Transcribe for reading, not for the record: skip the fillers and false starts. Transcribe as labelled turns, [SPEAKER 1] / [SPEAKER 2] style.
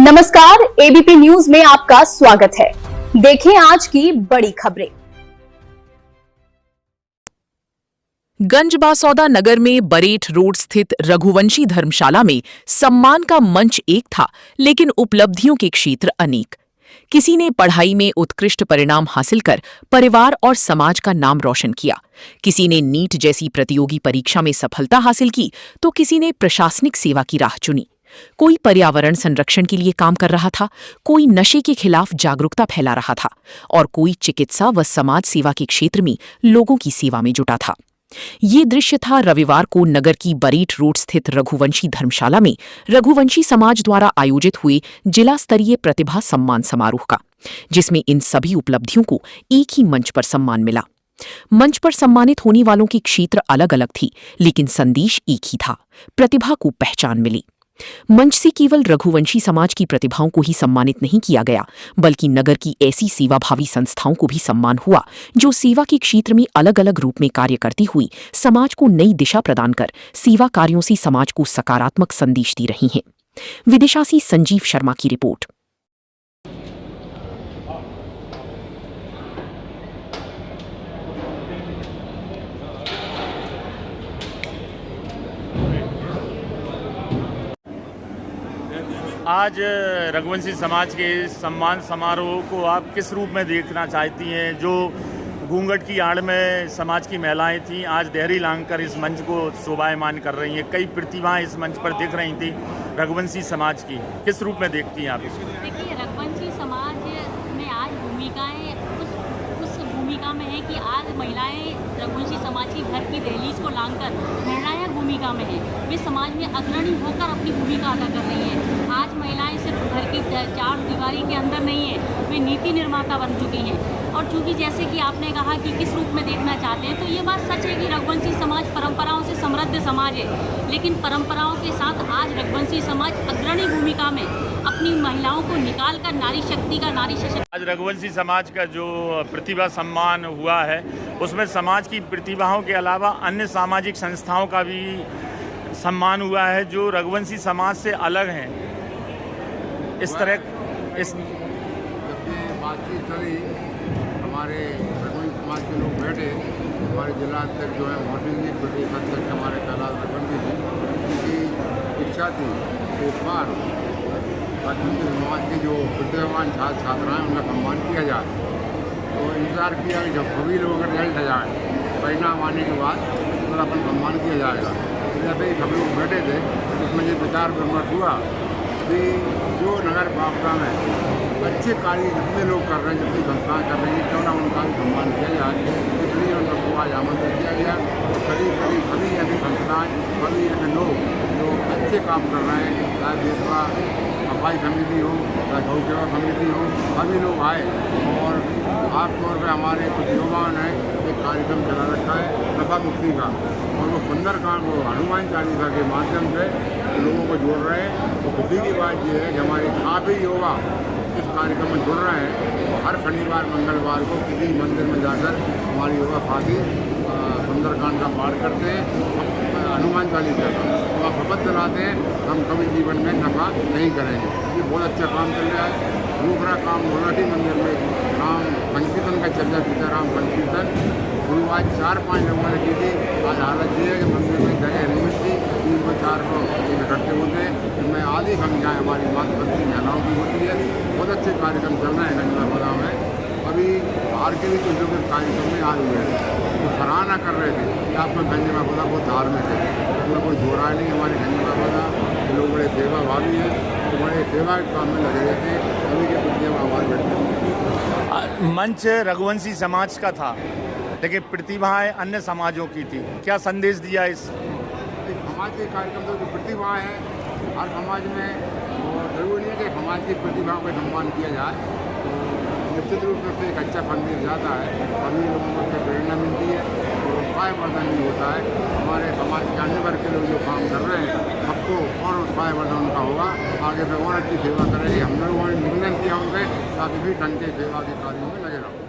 [SPEAKER 1] नमस्कार, ABP news में आपका स्वागत है। देखें आज की बड़ी खबरें।
[SPEAKER 2] गंजबासौदा नगर में बरेठ रोड स्थित रघुवंशी धर्मशाला में सम्मान का मंच एक था, लेकिन उपलब्धियों के क्षेत्र अनेक। किसी ने पढ़ाई में उत्कृष्ट परिणाम हासिल कर परिवार और समाज का नाम रोशन किया, किसी ने नीट जैसी प्रतियोगी परीक्षा में सफलता हासिल की, तो किसी ने प्रशासनिक सेवा की राह चुनी। कोई पर्यावरण संरक्षण के लिए काम कर रहा था, कोई नशे के खिलाफ जागरूकता फैला रहा था और कोई चिकित्सा व समाज सेवा के क्षेत्र में लोगों की सेवा में जुटा था। ये दृश्य था रविवार को नगर की बरेठ रोड स्थित रघुवंशी धर्मशाला में रघुवंशी समाज द्वारा आयोजित हुए जिला स्तरीय प्रतिभा सम्मान समारोह का, जिसमें इन सभी उपलब्धियों को एक ही मंच पर सम्मान मिला। मंच पर सम्मानित होने वालों की क्षेत्र अलग अलग थी, लेकिन संदेश एक ही था, प्रतिभा को पहचान मिली। मंच से केवल रघुवंशी समाज की प्रतिभाओं को ही सम्मानित नहीं किया गया, बल्कि नगर की ऐसी सेवाभावी संस्थाओं को भी सम्मान हुआ जो सेवा के क्षेत्र में अलग अलग रूप में कार्य करती हुई समाज को नई दिशा प्रदान कर सेवा कार्यों से समाज को सकारात्मक संदेश दे रही हैं। विदिशा से संजीव शर्मा की रिपोर्ट।
[SPEAKER 3] आज रघुवंशी समाज के सम्मान समारोह को आप किस रूप में देखना चाहती हैं? जो घूंघट की आड़ में समाज की महिलाएं थीं, आज देहरी लांघकर इस मंच को शोभायमान कर रही हैं। कई प्रतिभाएं इस मंच पर दिख रही थी रघुवंशी समाज की, किस रूप में देखती हैं आप इसको?
[SPEAKER 4] देखिए, रघुवंशी समाज में आज भूमिकाएं उस भूमिका में है कि आज महिलाएं रघुवंशी समाज की घर की दहलीज को लांघकर निर्णायक भूमिका में है। वे समाज में अग्रणी होकर अपनी भूमिका अदा कर रही हैं। आज महिलाएं सिर्फ घर की चार दीवारी के अंदर नहीं है, वे नीति निर्माता बन चुकी हैं। और चूंकि जैसे कि आपने कहा कि किस रूप में देखना चाहते हैं, तो ये बात सच है कि रघुवंशी समाज परंपराओं से समृद्ध समाज है, लेकिन परंपराओं के साथ आज रघुवंशी समाज अग्रणी भूमिका में अपनी महिलाओं को निकाल कर नारी शक्ति का नारी सशक्त।
[SPEAKER 3] आज रघुवंशी समाज का जो प्रतिभा सम्मान हुआ है, उसमें समाज की प्रतिभाओं के अलावा अन्य सामाजिक संस्थाओं का भी सम्मान हुआ है जो रघुवंशी समाज से अलग हैं। इस तरह इस
[SPEAKER 5] बातचीत चली, हमारे रघुवंशी समाज के लोग बैठे, हमारे जिला अध्यक्ष जो है मोहसिन जी, प्रदेश अध्यक्ष हमारे कैलाश रघुवंशी जी, उनकी इच्छा थी कि इस बार रघुवंशी समाज के जो प्रतिभावान छात्र छात्राएँ उनका सम्मान किया जाए। तो इंतजार किया कि जब सभी लोगों का रिजल्ट आ जाए, परिणाम आने के बाद उनका अपन सम्मान किया जाएगा। जैसे ही सब लोग बैठे थे, उसमें ये विचार विमर्श हुआ कि जो नगर पालिका में अच्छे कार्य जितने लोग कर रहे हैं, जितनी संस्थाएँ कर रही हैं, क्यों ना उनका भी सम्मान किया जाए। इसलिए उनको आज आमंत्रित किया गया। तो करीब सभी ऐसी संस्थाएँ, सभी ऐसे लोग जो अच्छे काम कर रहे हैं, चाहे बेसवा सफाई समिति हो, चाहे गौ सेवा समिति हो, सभी लोग आए। और खासतौर पर हमारे कुछ युवाओं ने एक कार्यक्रम चला रखा है नशा मुक्ति का, और वो सुंदर काम वो हनुमान चालीसा के माध्यम से लोगों को जोड़ रहे हैं। तो खुशी की बात ये है कि हमारे काफ़ी युवा इस कार्यक्रम में जुड़ रहे हैं। तो हर शनिवार मंगलवार को किसी मंदिर में जाकर हमारे युवा साथी सुंदरकांड का पाठ करते हैं, हनुमान चालीसा का, तो आप शपथ दिलाते हैं हम कभी जीवन में नशा नहीं करेंगे। ये बहुत अच्छा काम चल रहा है। दूसरा काम भोलाटी मंदिर में राम संकीर्तन का चल रहा है, सीताराम संकीर्तन शुरुआत 4-5 लोगों ने की थी। आज हालत ये है कि मंदिर में जगह नहीं मिलती, 3-4 लोग इकट्ठे होते हैं, जिनमें आधी संख्याएँ हमारी मातृशक्ति महिलाओं की होती है। बहुत अच्छे कार्यक्रम चल रहे हैं गंजबासौदा में। अभी बाहर के भी कुछ लोग इस कार्यक्रम में आए हुए हैं, तो सराहना कर रहे थे कि आपका गंजबासौदा बहुत धार्मिक है। उसमें कोई जोड़ा नहीं, हमारे गंजबासौदा लोग बड़े सेवा भावी हैं, तो बड़े सेवा के काम में लगे रहते हैं। सभी के प्रति हम आभार व्यक्त करते हैं।
[SPEAKER 3] मंच रघुवंशी समाज का था, लेकिन प्रतिभाएं अन्य समाजों की थी। क्या संदेश दिया इस
[SPEAKER 5] समाज के कार्यक्रम? तो जो प्रतिभाएँ हैं हर समाज में, और जरूरी नहीं है कि समाज की प्रतिभाओं का सम्मान किया जाए, तो निश्चित रूप से एक अच्छा संदेश जाता है। सभी लोगों को उससे प्रेरणा मिलती है और उत्साहवर्धन भी होता है। हमारे समाज के अन्य वर्ग के लोग जो काम कर रहे हैं, सबको और उत्साहवर्धन उनका होगा, आगे से और अच्छी सेवा करेंगे। हम लोगों ने निवेदन किया उनसे, आप इसी ढंग के सेवा के कार्यों में लगे रहो।